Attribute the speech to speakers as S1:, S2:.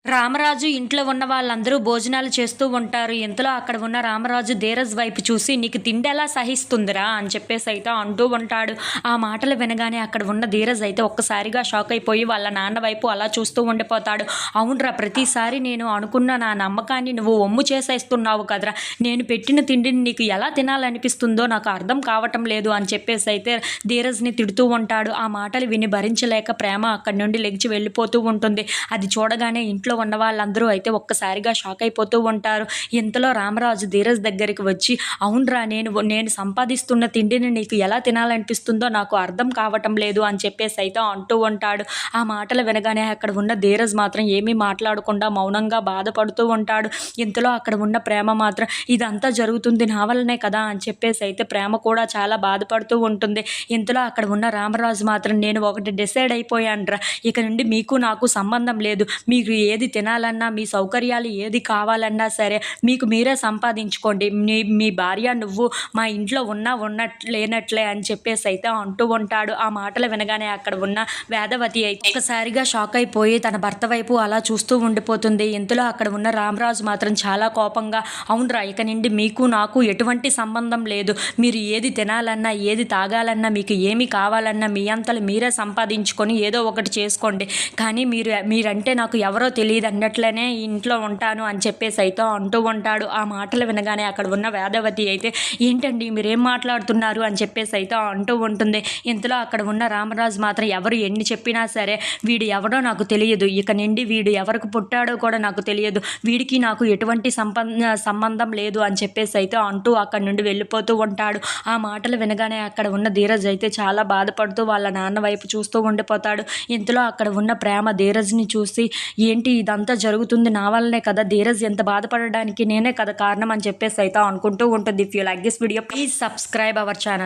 S1: రామరాజు ఇంట్లో ఉన్న వాళ్ళందరూ భోజనాలు చేస్తూ ఉంటారు. ఇంతలో అక్కడ ఉన్న రామరాజు ధీరజ్ వైపు చూసి, "నీకు తిండెలా సహిస్తుందిరా" అని చెప్పేసైతే అంటూ ఉంటాడు. ఆ మాటలు వినగానే అక్కడ ఉన్న ధీరజ్ అయితే ఒక్కసారిగా షాక్ అయిపోయి వాళ్ళ నాన్న వైపు అలా చూస్తూ ఉండిపోతాడు. "అవునురా, ప్రతిసారి నేను అనుకున్న నా నమ్మకాన్ని నువ్వు వమ్ము చేసేస్తున్నావు కదరా! నేను పెట్టిన తిండిని నీకు ఎలా తినాలనిపిస్తుందో నాకు అర్థం కావటం లేదు" అని చెప్పేసైతే ధీరజ్‌ని తిడుతూ ఉంటాడు. ఆ మాటలు విని భరించలేక ప్రేమ అక్కడి నుండి లెగిచి వెళ్ళిపోతూ ఉంటుంది. అది చూడగానే ఇంట్లో ఉన్న వాళ్ళందరూ అయితే ఒక్కసారిగా షాక్ అయిపోతూ ఉంటారు. ఇంతలో రామరాజు ధీరజ్ దగ్గరికి వచ్చి, "అవునురా, నేను సంపాదిస్తున్న తిండిని నీకు ఎలా తినాలనిపిస్తుందో నాకు అర్థం కావటం లేదు" అని చెప్పేసి అయితే అంటూ ఉంటాడు. ఆ మాటలు వినగానే అక్కడ ఉన్న ధీరజ్ మాత్రం ఏమీ మాట్లాడకుండా మౌనంగా బాధపడుతూ ఉంటాడు. ఇంతలో అక్కడ ఉన్న ప్రేమ మాత్రం, "ఇదంతా జరుగుతుంది నా వల్లనే కదా" అని చెప్పేసి అయితే ప్రేమ కూడా చాలా బాధపడుతూ ఉంటుంది. ఇంతలో అక్కడ ఉన్న రామరాజు మాత్రం, "నేను ఒకటి డిసైడ్ అయిపోయానురా, ఇక నుండి మీకు నాకు సంబంధం లేదు. మీకు ఏది తినాలన్నా, మీ సౌకర్యాలు ఏది కావాలన్నా సరే మీకు మీరే సంపాదించుకోండి. మీ భార్య నువ్వు మా ఇంట్లో ఉన్నట్లు లేనట్లే" అని చెప్పేసి అయితే అంటూ ఉంటాడు. ఆ మాటలు వినగానే అక్కడ ఉన్న వేదవతి అయితే ఒక్కసారిగా షాక్ అయిపోయి తన భర్త వైపు అలా చూస్తూ ఉండిపోతుంది. ఇంతలో అక్కడ ఉన్న రామరాజు మాత్రం చాలా కోపంగా, "అవునురా, ఇక నుండి మీకు నాకు ఎటువంటి సంబంధం లేదు. మీరు ఏది తినాలన్నా, ఏది తాగాలన్నా, మీకు ఏమి కావాలన్నా మీ అంతలు మీరే సంపాదించుకొని ఏదో ఒకటి చేసుకోండి. కానీ మీరంటే నాకు ఎవరో తెలియదు అన్నట్లనే ఈ ఇంట్లో ఉంటాను" అని చెప్పేసి అయితే అంటూ ఉంటాడు. ఆ మాటలు వినగానే అక్కడ ఉన్న వేదవతి అయితే, "ఏంటండి మీరేం మాట్లాడుతున్నారు" అని చెప్పేసి అయితే అంటూ ఉంటుంది. ఇంతలో అక్కడ ఉన్న రామరాజు మాత్రం, "ఎవరు ఎన్ని చెప్పినా సరే వీడు ఎవడో నాకు తెలియదు. ఇక నుండి వీడు ఎవరికి పుట్టాడో కూడా నాకు తెలియదు. వీడికి నాకు ఎటువంటి సంబంధం లేదు" అని చెప్పేసి అయితే అంటూ అక్కడి నుండి వెళ్ళిపోతూ ఉంటాడు. ఆ మాటలు వినగానే అక్కడ ఉన్న ధీరజ్ అయితే చాలా బాధపడుతూ వాళ్ళ నాన్న వైపు చూస్తూ ఉండిపోతాడు. ఇంతలో అక్కడ ఉన్న ప్రేమ ధీరజ్‌ని చూసి, "ఏంటి ఇదంతా జరుగుతుంది నా వల్లనే కదా! ధీరజ్ ఎంత బాధపడడానికి నేనే కదా కారణం" అని చెప్పేసి అయితే అనుకుంటూ ఉంటుంది. If you like this video, please subscribe our channel.